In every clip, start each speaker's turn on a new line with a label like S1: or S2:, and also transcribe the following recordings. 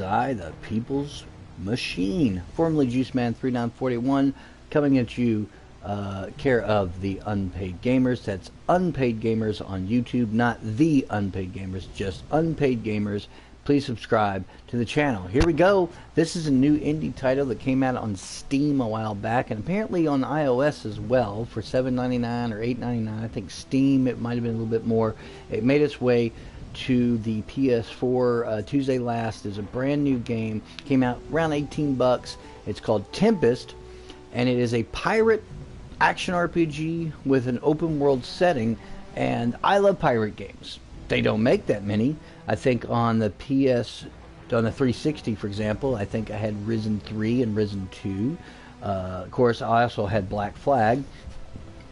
S1: is I, the People's Machine, formerly Juice Man 3941, coming at you care of the Unpaid Gamers. That's Unpaid Gamers on YouTube, not the Unpaid Gamers, just Unpaid Gamers. Please subscribe to the channel. Here we go. This is a new indie title that came out on Steam a while back, and apparently on iOS as well for $7.99 or $8.99. I think Steam, it might have been a little bit more. It made its way to the PS4 Tuesday last. Is a brand new game. Came out around 18 bucks. It's called Tempest, and it is a pirate action RPG with an open world setting. And I love pirate games. They don't make that many. I think on the 360, for example, I think I had Risen 3 and Risen 2. Of course, I also had Black Flag.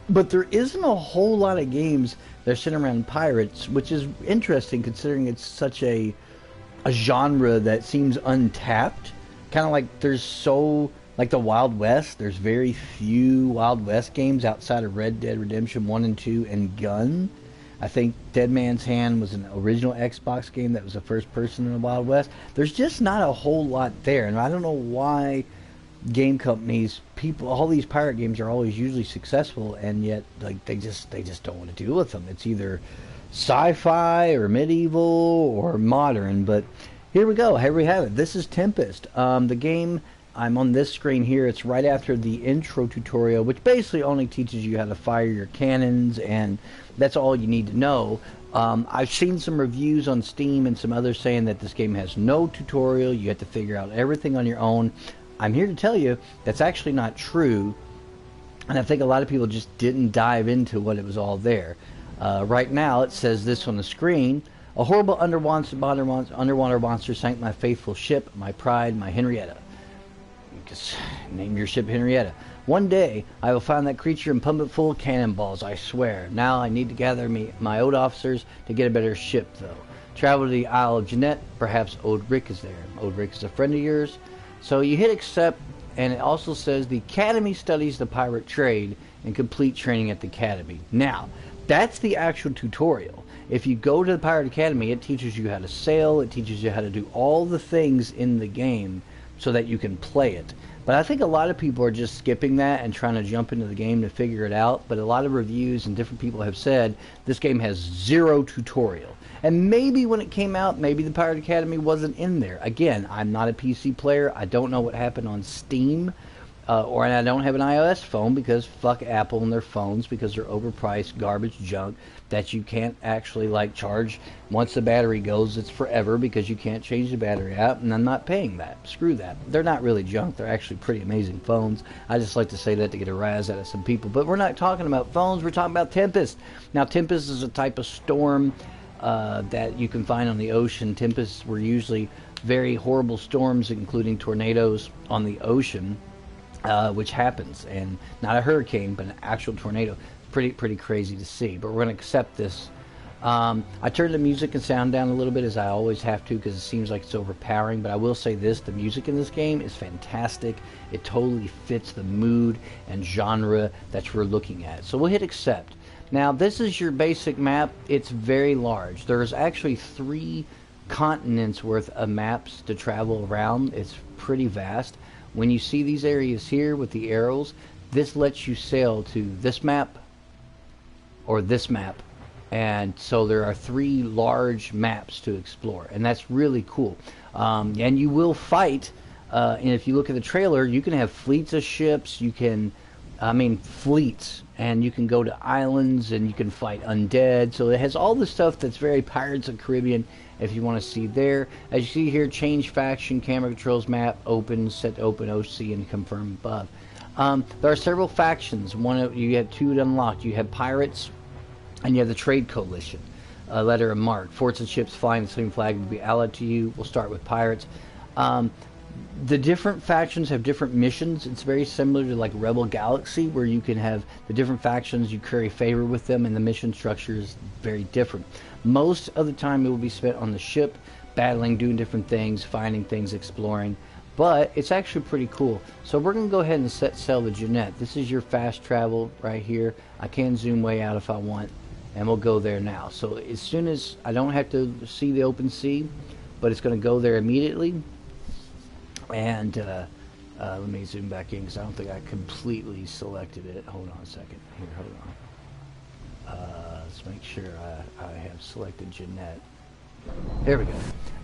S1: But there isn't a whole lot of games that are sitting around pirates, which is interesting considering it's such a genre that seems untapped. Kind of like there's like the Wild West, there's very few Wild West games outside of Red Dead Redemption 1 and 2 and Gun. I think Dead Man's Hand was an original Xbox game that was the first person in the Wild West. There's just not a whole lot there, and I don't know why game companies, all these pirate games are always usually successful, and yet like they just don't want to deal with them. It's either sci-fi or medieval or modern. But here we go. Here we have it. This is Tempest. The game, I'm on this screen here. It's right after the intro tutorial, which basically only teaches you how to fire your cannons, and that's all you need to know. I've seen some reviews on Steam and some others saying that this game has no tutorial. You have to figure out everything on your own. I'm here to tell you that's actually not true, and I think a lot of people just didn't dive into what it was all there. Right now it says this on the screen: a horrible underwater monster sank my faithful ship, my pride, my Henrietta. Just name your ship Henrietta. One day I will find that creature and pump it full of cannonballs, I swear. Now I need to gather my old officers to get a better ship, though. Travel to the Isle of Jeanette. Perhaps Old Rick is there. Old Rick is a friend of yours. So you hit accept, and it also says the Academy studies the pirate trade and complete training at the Academy. Now, that's the actual tutorial. If you go to the Pirate Academy, it teaches you how to sail, it teaches you how to do all the things in the game so that you can play it. But I think a lot of people are just skipping that and trying to jump into the game to figure it out. But a lot of reviews and different people have said this game has zero tutorial. And maybe when it came out, maybe the Pirate Academy wasn't in there. Again, I'm not a PC player. I don't know what happened on Steam. Or I don't have an iOS phone because fuck Apple and their phones, because they're overpriced garbage junk that you can't actually like charge. Once the battery goes, it's forever because you can't change the battery out, and I'm not paying that. Screw that. They're not really junk. They're actually pretty amazing phones. I just like to say that to get a rise out of some people. But we're not talking about phones. We're talking about Tempest. Now, Tempest is a type of storm that you can find on the ocean. Tempests were usually very horrible storms, including tornadoes on the ocean. Which happens, and not a hurricane, but an actual tornado. Pretty crazy to see, but we're going to accept this. I turned the music and sound down a little bit, as I always have to, because it seems like it's overpowering. But I will say this: the music in this game is fantastic. It totally fits the mood and genre that we're looking at. So we'll hit accept. Now, this is your basic map. It's very large. There's actually 3 continents worth of maps to travel around. It's pretty vast. When you see these areas here with the arrows, this lets you sail to this map or this map. And so there are 3 large maps to explore, and that's really cool. And you will fight, and if you look at the trailer, you can have fleets of ships, fleets, and you can go to islands, and you can fight undead. So it has all the stuff that's very Pirates of the Caribbean, if you want to see there. As you see here, change faction, camera controls, map, open, set to open, OC, and confirm above. There are several factions. You have 2 unlocked. You have pirates, and you have the Trade Coalition. Letter of mark. Forts and ships flying the same flag will be allied to you. We'll start with pirates. The different factions have different missions. It's very similar to like Rebel Galaxy, where you can have the different factions, you curry favor with them, and the mission structure is very different. Most of the time it will be spent on the ship, battling, doing different things, finding things, exploring. But it's actually pretty cool. So we're going to go ahead and set sail to Jeanette. This is your fast travel right here. I can zoom way out if I want, and we'll go there now. So as soon as I don't have to see the open sea, but it's going to go there immediately. And let me zoom back in because I don't think I completely selected it. Hold on a second. Here, hold on. Let's make sure I have selected Jeanette. There we go.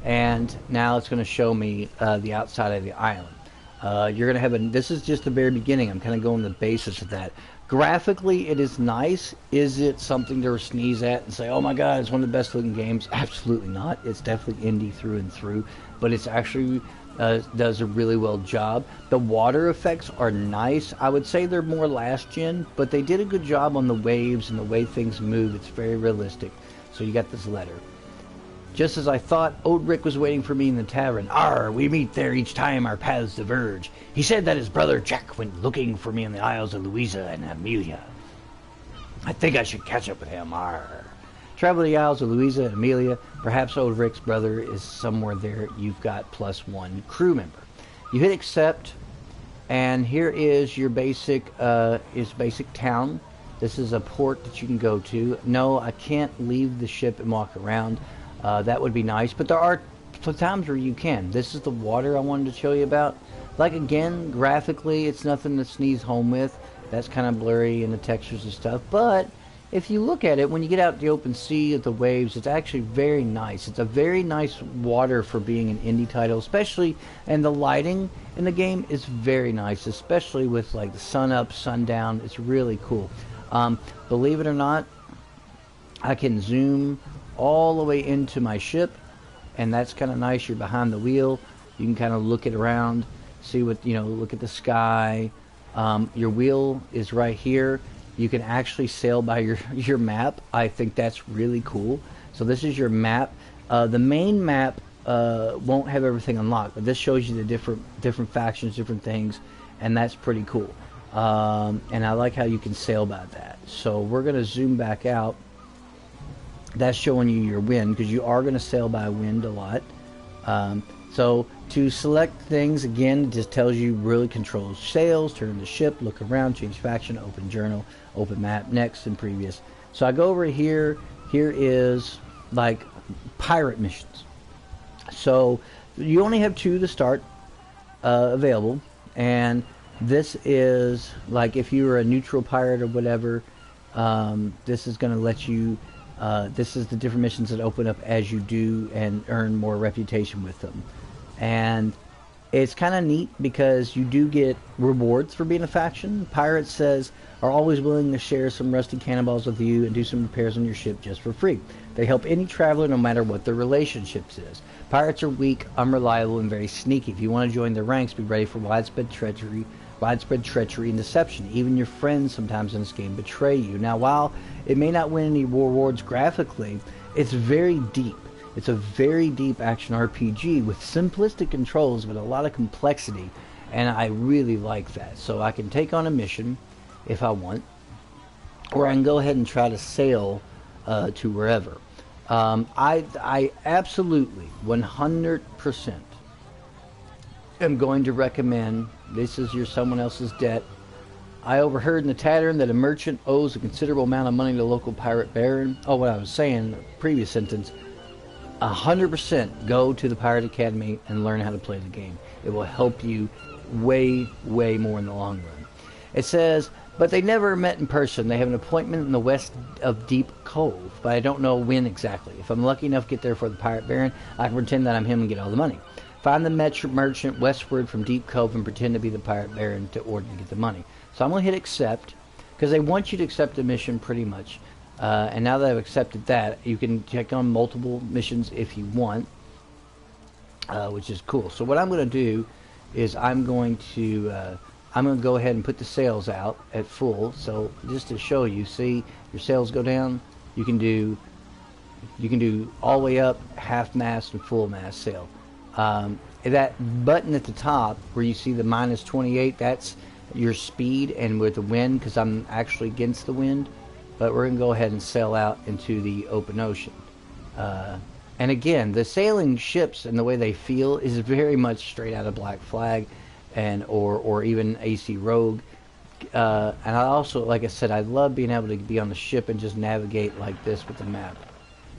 S1: And now it's going to show me the outside of the island. You're going to have this is just the very beginning. I'm kind of going the basis of that. Graphically, it is nice. Is it something to sneeze at and say, oh my god, it's one of the best looking games? Absolutely not. It's definitely indie through and through, but it's actually does a really well job. The water effects are nice. I would say they're more last gen, but they did a good job on the waves and the way things move. It's very realistic. So you got this letter. Just as I thought, Odric was waiting for me in the tavern. Arr, we meet there each time our paths diverge. He said that his brother Jack went looking for me in the Isles of Louisa and Amelia. I think I should catch up with him. Arr. Travel to the Isles of Louisa and Amelia. Perhaps Odric's brother is somewhere there. You've got +1 crew member. You hit accept, and here is your basic town. This is a port that you can go to. No, I can't leave the ship and walk around. That would be nice, but there are times where you can. This is the water I wanted to show you about. Like, again, graphically, it's nothing to sneeze home with. That's kind of blurry in the textures and stuff, but if you look at it, when you get out the open sea at the waves, it's actually very nice. It's a very nice water for being an indie title, especially, and the lighting in the game is very nice, especially with like the sun up, sun down. It's really cool. Believe it or not, I can zoom all the way into my ship, and that's kind of nice. You're behind the wheel. You can kind of look it around, see what, look at the sky. Your wheel is right here. You can actually sail by your map. I think that's really cool. So this is your map. The main map won't have everything unlocked, but this shows you the different factions, different things, and that's pretty cool. And I like how you can sail by that. So we're going to zoom back out. That's showing you your wind, because you are going to sail by wind a lot. So to select things, again, it just tells you really controls sails, turn the ship, look around, change faction, open journal, open map, next, and previous. So I go over here. Here is like pirate missions. So you only have 2 to start available, and this is like if you were a neutral pirate or whatever. This is going to let you. This is the different missions that open up as you do and earn more reputation with them. And it's kind of neat because you do get rewards for being a faction. Pirates says are always willing to share some rusty cannonballs with you and do some repairs on your ship just for free. They help any traveler no matter what their relationships is. Pirates are weak, unreliable, and very sneaky. If you want to join their ranks, be ready for widespread treachery and deception. Even your friends sometimes in this game betray you. Now, while it may not win any rewards graphically, it's very deep. It's a very deep action RPG with simplistic controls but a lot of complexity, and I really like that. So I can take on a mission if I want, or I can go ahead and try to sail to wherever. I absolutely 100% am going to recommend. This is your someone else's debt. I overheard in the tavern that a merchant owes a considerable amount of money to the local pirate baron. Oh, what I was saying in the previous sentence, 100% go to the Pirate Academy and learn how to play the game. It will help you way, way more in the long run. It says, but they never met in person. They have an appointment in the west of Deep Cove, but I don't know when exactly. If I'm lucky enough to get there for the Pirate Baron, I can pretend that I'm him and get all the money. Find the merchant westward from Deep Cove and pretend to be the Pirate Baron to get the money. So I'm going to hit accept, because they want you to accept the mission pretty much. And now that I've accepted that, you can check on multiple missions if you want, which is cool. So what I'm going to do is I'm going to go ahead and put the sails out at full. So just to show you, see your sails go down. You can do all the way up, half mast and full mast sail. That button at the top where you see the -28, that's your speed and with the wind, because I'm actually against the wind. But we're going to go ahead and sail out into the open ocean. And again, the sailing ships and the way they feel is very much straight out of Black Flag or even AC Rogue. And I also, like I said, I love being able to be on the ship and just navigate like this with the map.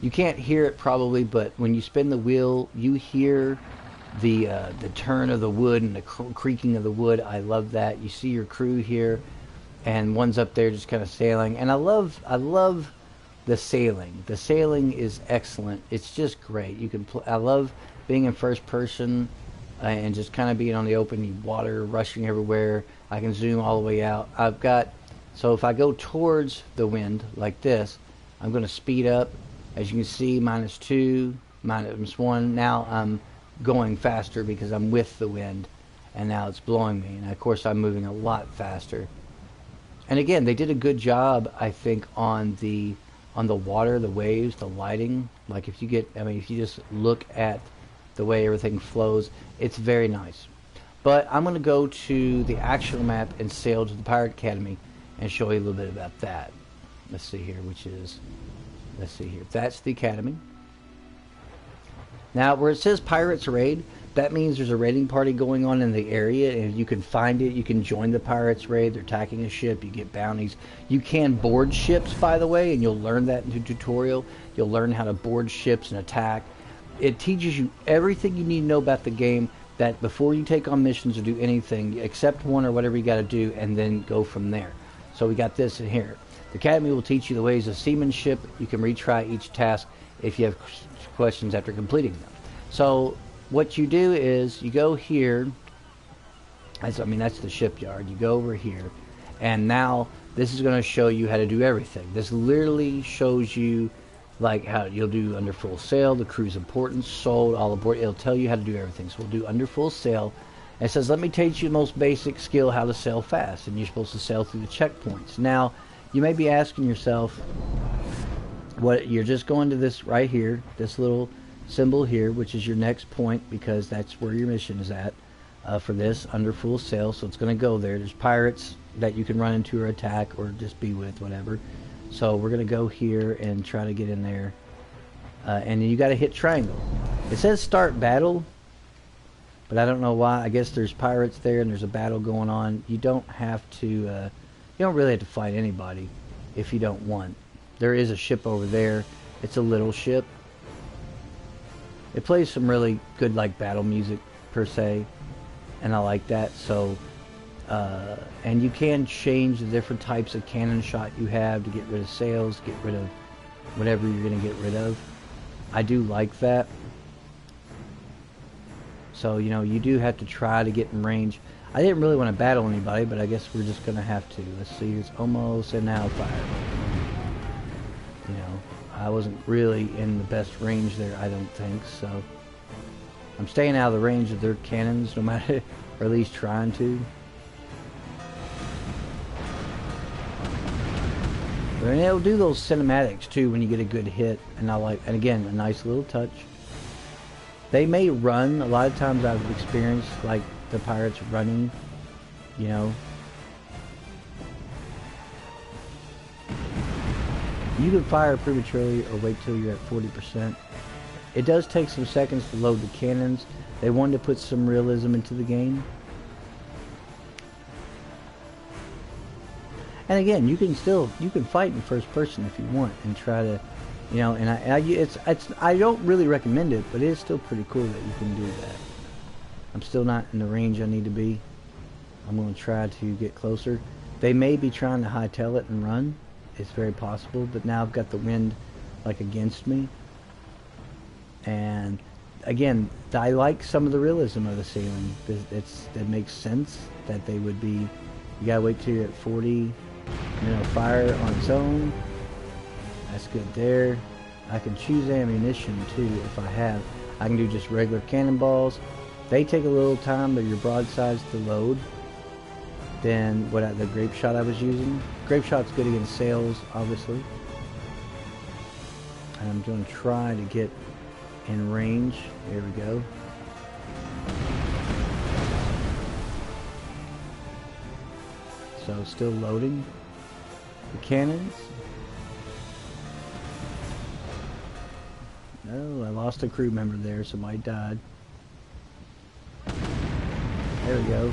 S1: You can't hear it probably, but when you spin the wheel, you hear the turn of the wood and the creaking of the wood. I love that. You see your crew here, and one's up there just kind of sailing. And I love the sailing. The sailing is excellent. It's just great. You can I love being in first person and just kind of being on the open water, rushing everywhere. I can zoom all the way out. So if I go towards the wind like this, I'm going to speed up. As you can see, -2, -1. Now I'm going faster because I'm with the wind, and now it's blowing me. And of course I'm moving a lot faster. And again, they did a good job, I think, on the water, the waves, the lighting. Like if you just look at the way everything flows, it's very nice. But I'm going to go to the actual map and sail to the Pirate Academy and show you a little bit about that. Let's see here, that's the Academy. Now, where it says Pirates Raid, that means there's a raiding party going on in the area, and if you can find it, you can join the Pirates Raid. They're attacking a ship, you get bounties. You can board ships, by the way, and you'll learn that in the tutorial. You'll learn how to board ships and attack. It teaches you everything you need to know about the game, that before you take on missions or do anything, accept one or whatever you got to do, and then go from there. So we got this in here. The Academy will teach you the ways of seamanship. You can retry each task if you have questions after completing them. So what you do is you go here. That's the shipyard. You go over here, and now this is going to show you how to do everything. This literally shows you like how you'll do under full sail, the crew's importance, sold, all aboard. It'll tell you how to do everything. So we'll do under full sail. And it says, let me teach you the most basic skill, how to sail fast. And you're supposed to sail through the checkpoints. Now, you may be asking yourself, what you're just going to this right here, this little symbol here, which is your next point, because that's where your mission is at for this, under full sail. So it's going to go there. There's pirates that you can run into or attack or just be with, whatever. So we're going to go here and try to get in there. And then you got to hit triangle. It says start battle, but I don't know why. I guess there's pirates there and there's a battle going on. You don't have to, you don't really have to fight anybody if you don't want. There is a ship over there. It's a little ship. It plays some really good like battle music per se, and I like that. So and you can change the different types of cannon shot you have to get rid of sails, get rid of whatever you're going to get rid of. I do like that. So, you know, you do have to try to get in range. I didn't really want to battle anybody, but I guess we're just going to have to. Let's see, it's almost an now fire. You know, I wasn't really in the best range there, I don't think, so I'm staying out of the range of their cannons, no matter, or at least trying to. And it'll do those cinematics too when you get a good hit, and and again, a nice little touch. They may run. A lot of times I've experienced like the pirates running, you know. You can fire prematurely or wait till you're at 40%. It does take some seconds to load the cannons. They wanted to put some realism into the game. And again, you can fight in first person if you want and try to, you know, and I don't really recommend it, but it is still pretty cool that you can do that. I'm still not in the range I need to be. I'm going to try to get closer. They may be trying to hightail it and run. It's very possible, but now I've got the wind like against me. And again, I like some of the realism of the sailing. It makes sense that they would be, you gotta wait till you're at 40, you know, fire on its own. That's good there. I can choose ammunition too if I have. I can do just regular cannonballs. They take a little time, but your broadsides to load. Then the grape shot I was using. Grape shot's good against sails, obviously. And I'm going to try to get in range. There we go. So still loading the cannons. Oh, I lost a crew member there. Somebody died. There we go.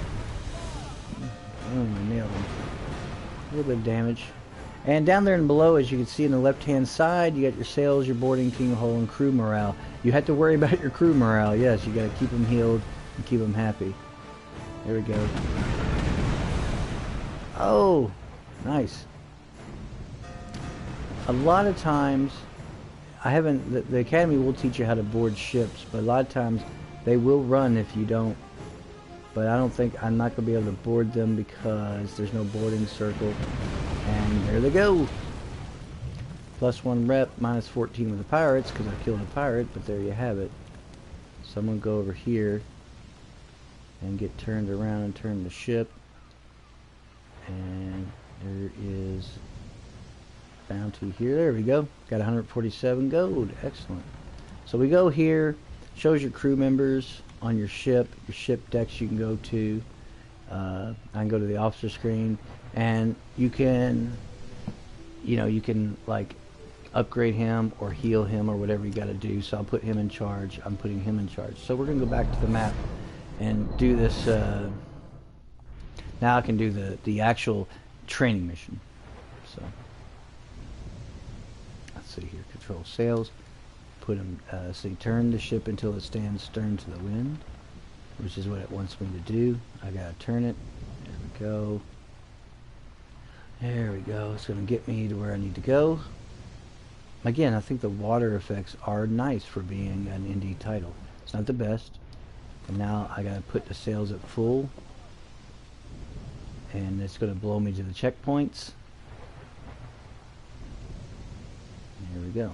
S1: Oh, I nailed him. A little bit of damage. And down there and below, as you can see in the left-hand side, you got your sales, your boarding, team hull, and crew morale. You have to worry about your crew morale. Yes, you got to keep them healed and keep them happy. There we go. Oh, nice. A lot of times, the Academy will teach you how to board ships, but a lot of times they will run if you don't. But I don't think, I'm not going to be able to board them because there's no boarding circle. And there they go. +1 rep, -14 with the pirates because I killed a pirate, but there you have it. So I'm going to go over here and get turned around and turn the ship. And there is bounty here. There we go. Got 147 gold. Excellent. So we go here. Shows your crew members on your ship decks you can go to. I can go to the officer screen, and you can, you can like upgrade him or heal him or whatever you got to do. So I'll put him in charge. I'm putting him in charge. So we're gonna go back to the map and do this. Now I can do the actual training mission. So let's see here. Control sails. Put him. See, turn the ship until it stands stern to the wind, which is what it wants me to do. I gotta turn it. There we go. There we go. It's gonna get me to where I need to go. Again, I think the water effects are nice for being an indie title. It's not the best. And now I gotta put the sails at full, and it's gonna blow me to the checkpoints. Here we go.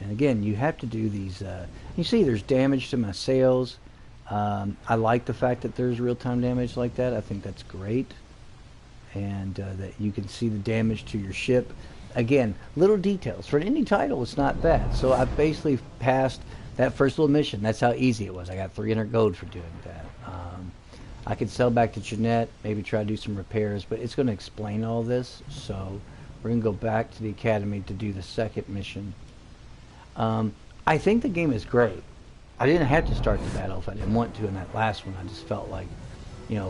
S1: And again, you have to do these. You see, there's damage to my sails. I like the fact that there's real-time damage like that. I think that's great, and that you can see the damage to your ship. Again, little details for an indie title. It's not bad. So I basically passed that first little mission. That's how easy it was. I got 300 gold for doing that. I could sell back to Jeanette, maybe try to do some repairs, but it's going to explain all this. So we're going to go back to the Academy to do the second mission. I think the game is great. I didn't have to start the battle if I didn't want to in that last one. I just felt like,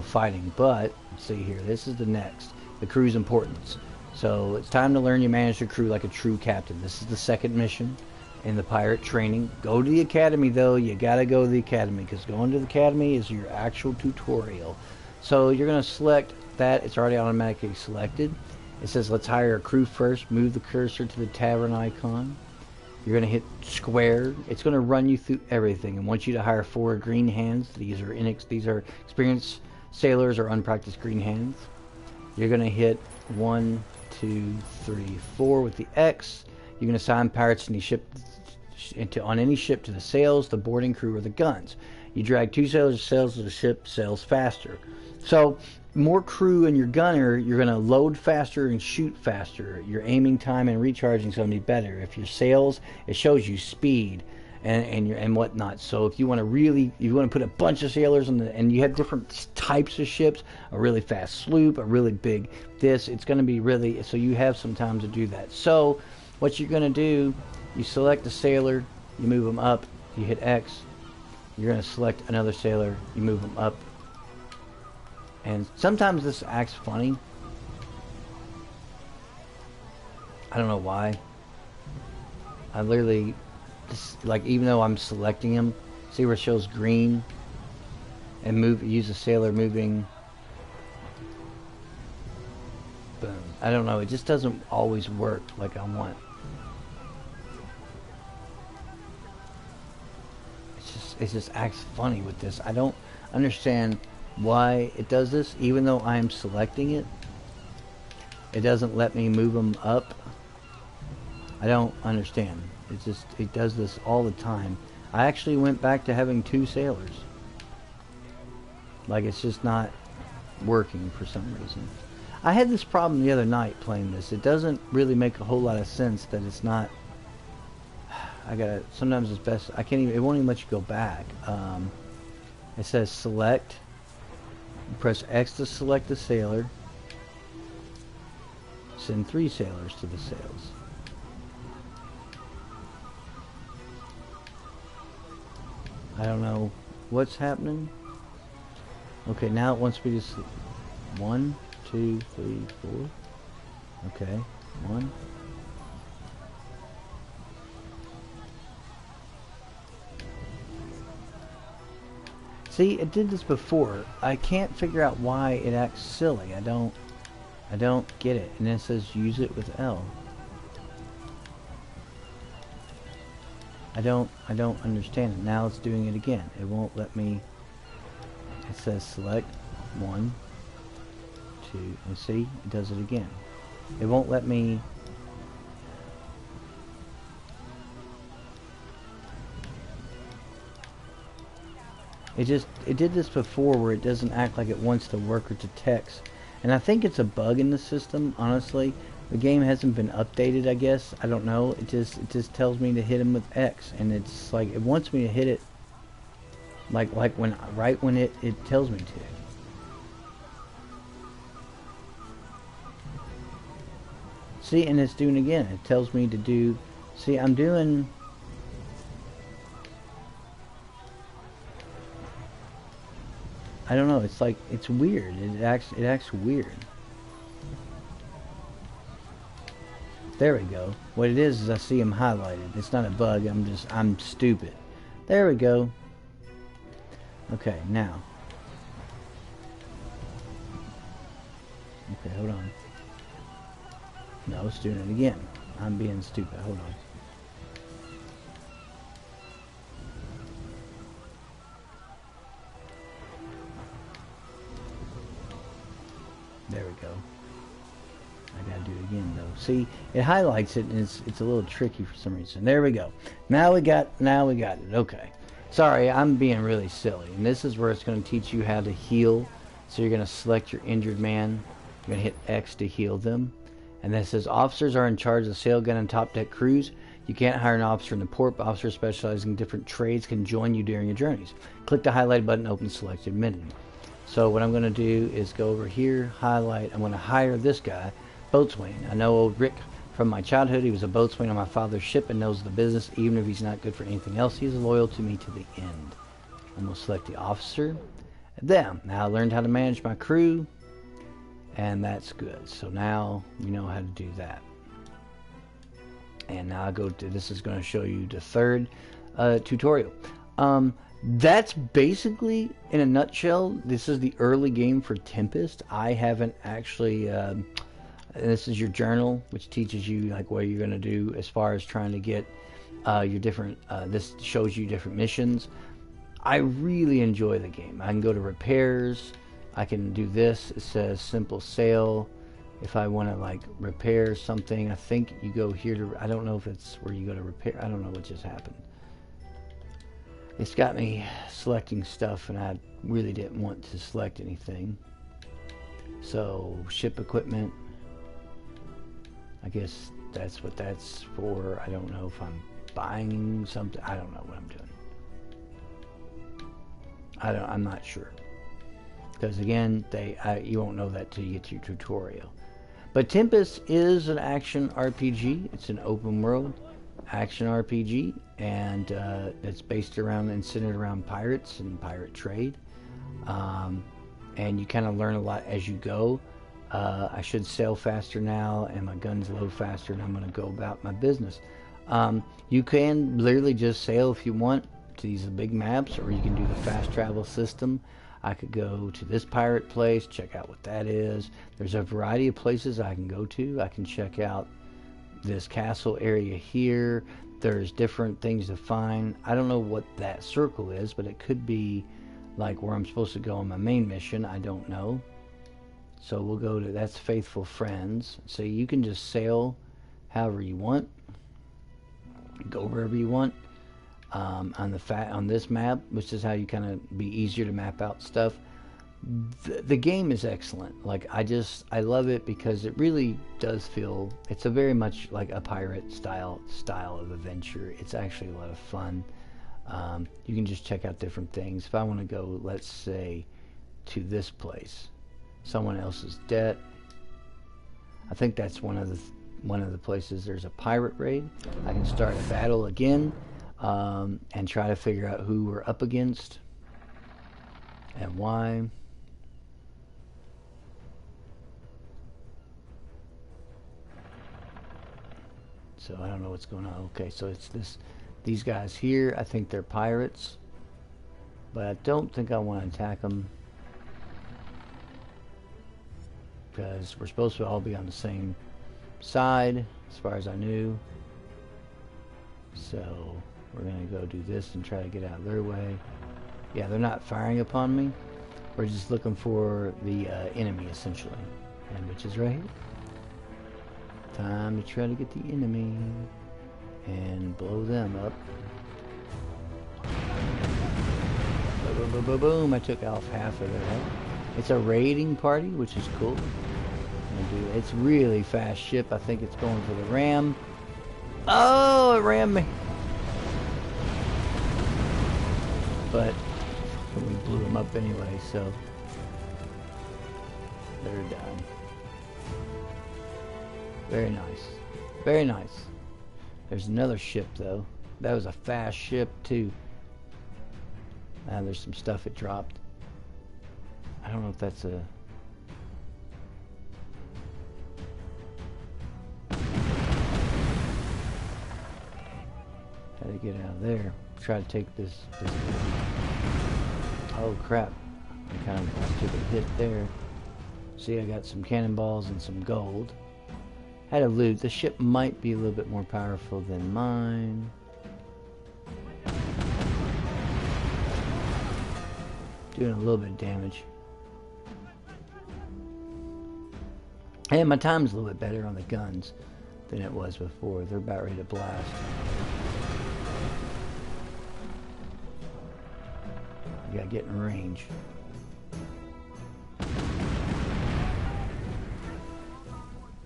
S1: fighting. But, let's see here. This is the next. The crew's importance. So, it's time to learn you manage your crew like a true captain. This is the second mission in the pirate training. Go to the Academy, though. You gotta go to the Academy, because going to the Academy is your actual tutorial. So, you're going to select that. It's already automatically selected. It says, let's hire a crew first. Move the cursor to the tavern icon. You're going to hit square. It's going to run you through everything and want you to hire 4 green hands. These are experienced sailors or unpracticed green hands. You're going to hit 1, 2, 3, 4 with the X. You can assign pirates on any ship to the sails, the boarding crew, or the guns. You drag 2 sails to the ship, sails faster. So more crew in your gunner, you're going to load faster and shoot faster. Your aiming time and recharging is going to be better. If your sails, it shows you speed and whatnot. So if you want to put a bunch of sailors and you have different types of ships, a really fast sloop, a really big it's going to be really, so you have some time to do that. So what you're going to do, you select the sailor, you move them up, you hit X. You're going to select another sailor, you move them up. And sometimes this acts funny. I don't know why. I literally, even though I'm selecting him, see where it shows green, and use the sailor moving. Boom. I don't know. It just doesn't always work like I want. It just acts funny with this. I don't understand why it does this. Even though I'm selecting it, it doesn't let me move them up. I don't understand. It does this all the time. I actually went back to having 2 sailors. Like, it's just not working for some reason. I had this problem the other night playing this. It doesn't really make a whole lot of sense that it's not. Sometimes it's best. It won't even let you go back. It says select. You press X to select the sailor. Send 3 sailors to the sails. I don't know what's happening. Okay, now it wants me to 1, 2, 3, 4. Okay, 1. See, it did this before. I can't figure out why it acts silly. I don't get it. And it says use it with L. I don't understand it. Now it's doing it again. It won't let me. It says select 1, 2, and see, it does it again. It won't let me. It did this before where it doesn't act like it wants to work or to text. And I think it's a bug in the system, honestly. The game hasn't been updated, I guess. I don't know. It just tells me to hit him with X, and it's like it wants me to hit it like when right when it tells me to. See, and it's doing it again. It tells me to do. See, I'm doing. I don't know. It's like it's weird. It acts weird. There we go. What it is I see him highlighted. It's not a bug. I'm stupid. There we go. Okay, now. Okay, hold on. No, it's doing it again. I'm being stupid. Hold on. There we go. I gotta do it again though. See, it highlights it and it's a little tricky for some reason. There we go. Now we got it. Okay. Sorry, I'm being really silly. And this is where it's going to teach you how to heal. So you're going to select your injured man. You're going to hit X to heal them. And then it says officers are in charge of the sail gun and top deck crews. You can't hire an officer in the port, but officers specializing in different trades can join you during your journeys. Click the highlight button, open selected menu. So what I'm going to do is go over here, highlight. I'm going to hire this guy, boatswain. I know old Rick from my childhood. He was a boatswain on my father's ship and knows the business. Even if he's not good for anything else, he's loyal to me to the end. I'm going to select the officer. And then, now I learned how to manage my crew, and that's good. So now you know how to do that. And now I go to, this is going to show you the third tutorial. That's basically, in a nutshell, this is the early game for Tempest. I haven't actually, this is your journal, which teaches you like what you're going to do as far as trying to get your different, this shows you different missions. I really enjoy the game. I can go to repairs. I can do this. It says simple sail. If I want to like repair something, I think you go here to, I don't know if it's where you go to repair. I don't know what just happened. It's got me selecting stuff and I really didn't want to select anything. So ship equipment, I guess that's what that's for. I don't know if I'm buying something. I don't know what I'm doing. I'm not sure. Because again, you won't know that till you get to your tutorial. But Tempest is an action RPG. It's an open world action RPG, and it's based around and centered around pirates and pirate trade. And you kind of learn a lot as you go. I should sail faster now, and my guns load faster, and I'm going to go about my business. You can literally just sail if you want to these big maps, or you can do the fast travel system. I could go to this pirate place, check out what that is. There's a variety of places I can go to. I can check out this castle area here. There's different things to find. I don't know what that circle is, but it could be like where I'm supposed to go on my main mission. I don't know. So we'll go to, that's Faithful Friends. So you can just sail however you want, go wherever you want. On this map, which is how you kind of be easier to map out stuff. The game is excellent. Like I love it because it really does feel, it's a very much like a pirate style of adventure. It's actually a lot of fun. You can just check out different things. If I want to go, let's say, to this place, someone else's debt. I think that's one of the places there's a pirate raid. I can start a battle again. And try to figure out who we're up against and why. So I don't know what's going on. Okay, so it's these guys here. I think they're pirates, but I don't think I want to attack them because we're supposed to all be on the same side, as far as I knew. So we're gonna go do this and try to get out of their way. Yeah, they're not firing upon me. We're just looking for the enemy, essentially, and which is right here. Time to try to get the enemy and blow them up. Boom, boom, boom, boom, boom. I took off half of their head. It's a raiding party, which is cool. It's really fast ship. I think it's going for the ram. Oh, it rammed me. But we blew them up anyway, so they're done. Very nice. Very nice. There's another ship, though. That was a fast ship, too. Now there's some stuff it dropped. I don't know if that's a... How to get out of there. Try to take this... Oh, crap. I kind of took a hit there. See, I got some cannonballs and some gold. Had a loot. The ship might be a little bit more powerful than mine. Doing a little bit of damage. And my time's a little bit better on the guns than it was before. They're about ready to blast. You gotta get in range.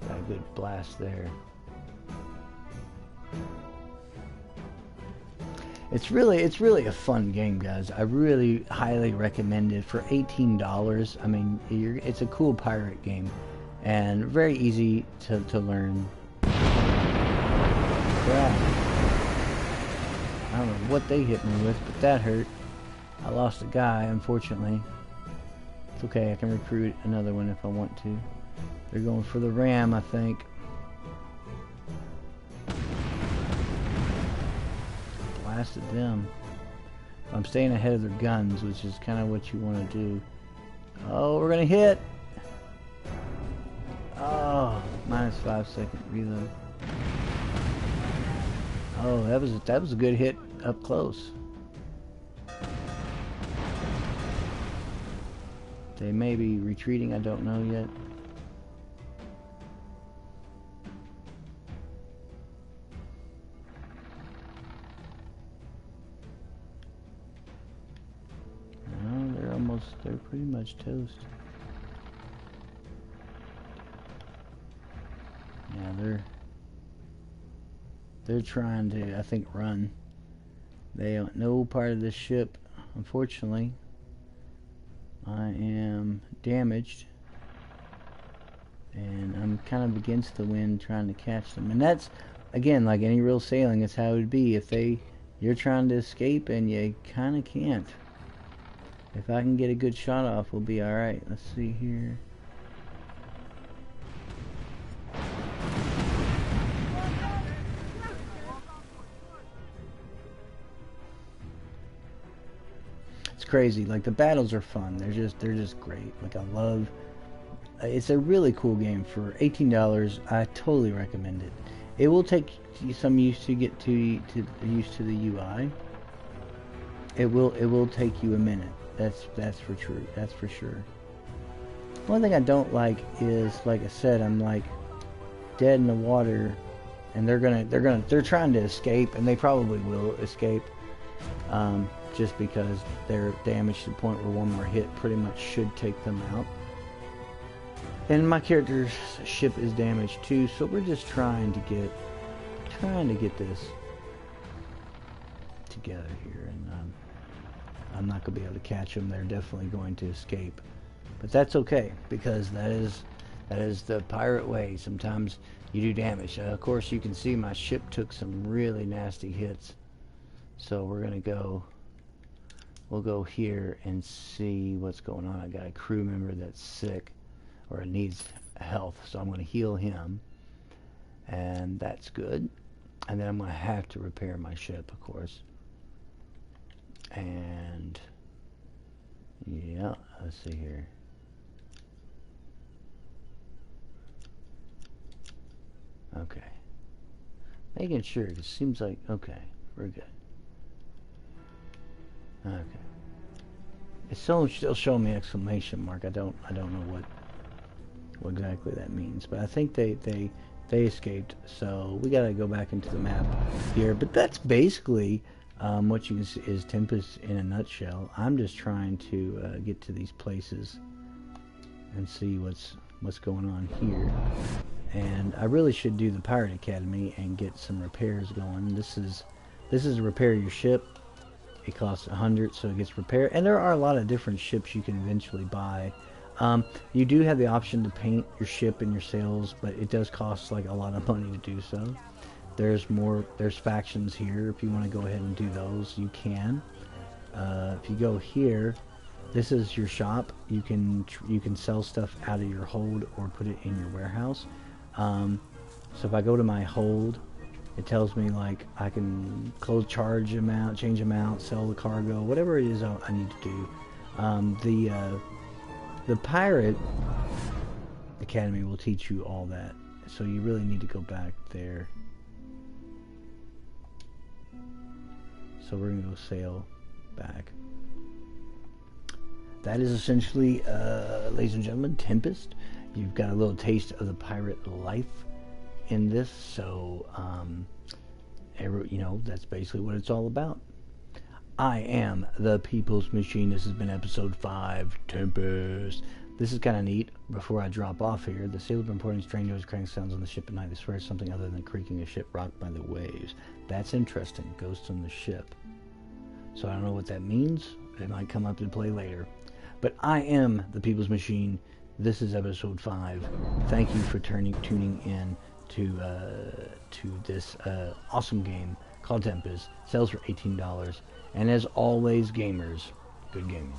S1: Got a good blast there. It's really a fun game, guys. I really highly recommend it for $18. I mean, it's a cool pirate game and very easy to learn. Crap. I don't know what they hit me with, but that hurt. I lost a guy, unfortunately. It's okay, I can recruit another one if I want to. They're going for the ram, I think. Blasted them. I'm staying ahead of their guns, which is kind of what you want to do. Oh, we're gonna hit. Oh, -5 second reload. Oh, that was a good hit up close. They may be retreating, I don't know yet. No, they're pretty much toast. Yeah, they're trying to, I think, run. They don't know part of this ship, unfortunately. I am damaged, and I'm kind of against the wind trying to catch them. And that's, again, like any real sailing, it's how it would be if you're trying to escape and you kind of can't. If I can get a good shot off, we'll be alright. Let's see here. Crazy. Like, the battles are fun. They're just great. Like, I love, it's a really cool game for $18. I totally recommend it. It will take you some use to get used to the UI. It will take you a minute. That's for true. That's for sure. One thing I don't like is, like I said, I'm like dead in the water, and they're trying to escape, and they probably will escape. Just because they're damaged to the point where one more hit pretty much should take them out. And my character's ship is damaged too, so we're just trying to get this together here, and I'm not gonna be able to catch them. They're definitely going to escape, but that's okay because that is the pirate way. Sometimes you do damage. Of course, you can see my ship took some really nasty hits, so we're gonna go. We'll go here and see what's going on. I got a crew member that's sick or needs health, so I'm going to heal him, and that's good. And then I'm going to have to repair my ship, of course. And yeah, let's see here. Okay. Making sure, it seems like, okay, we're good. Okay. It's still showing me exclamation mark. I don't know what exactly that means, but I think they escaped. So we gotta go back into the map here. But that's basically what you can see is Tempest in a nutshell. I'm just trying to get to these places and see what's going on here. And I really should do the Pirate Academy and get some repairs going. This is to repair your ship. It costs 100, so it gets repaired. And there are a lot of different ships you can eventually buy. You do have the option to paint your ship and your sails, but it does cost like a lot of money to do so. There's factions here. If you want to go ahead and do those, you can. If you go here, this is your shop. You can sell stuff out of your hold or put it in your warehouse. So if I go to my hold, it tells me like I can change amount, sell the cargo, whatever it is I need to do. The Pirate Academy will teach you all that, so you really need to go back there. So we're gonna go sail back. That is essentially, ladies and gentlemen, Tempest. You've got a little taste of the pirate life in this, so that's basically what it's all about. I am the People's Machine. This has been episode 5, Tempest. This is kind of neat. Before I drop off here, the sailor reporting strange noise, crank sounds on the ship at night. They swear it's something other than creaking a ship rocked by the waves. That's interesting. Ghosts on the ship. So I don't know what that means. It might come up to play later. But I am the People's Machine. This is episode 5. Thank you for tuning in to this awesome game called Tempest. Sells for $18. And as always, gamers, good gaming.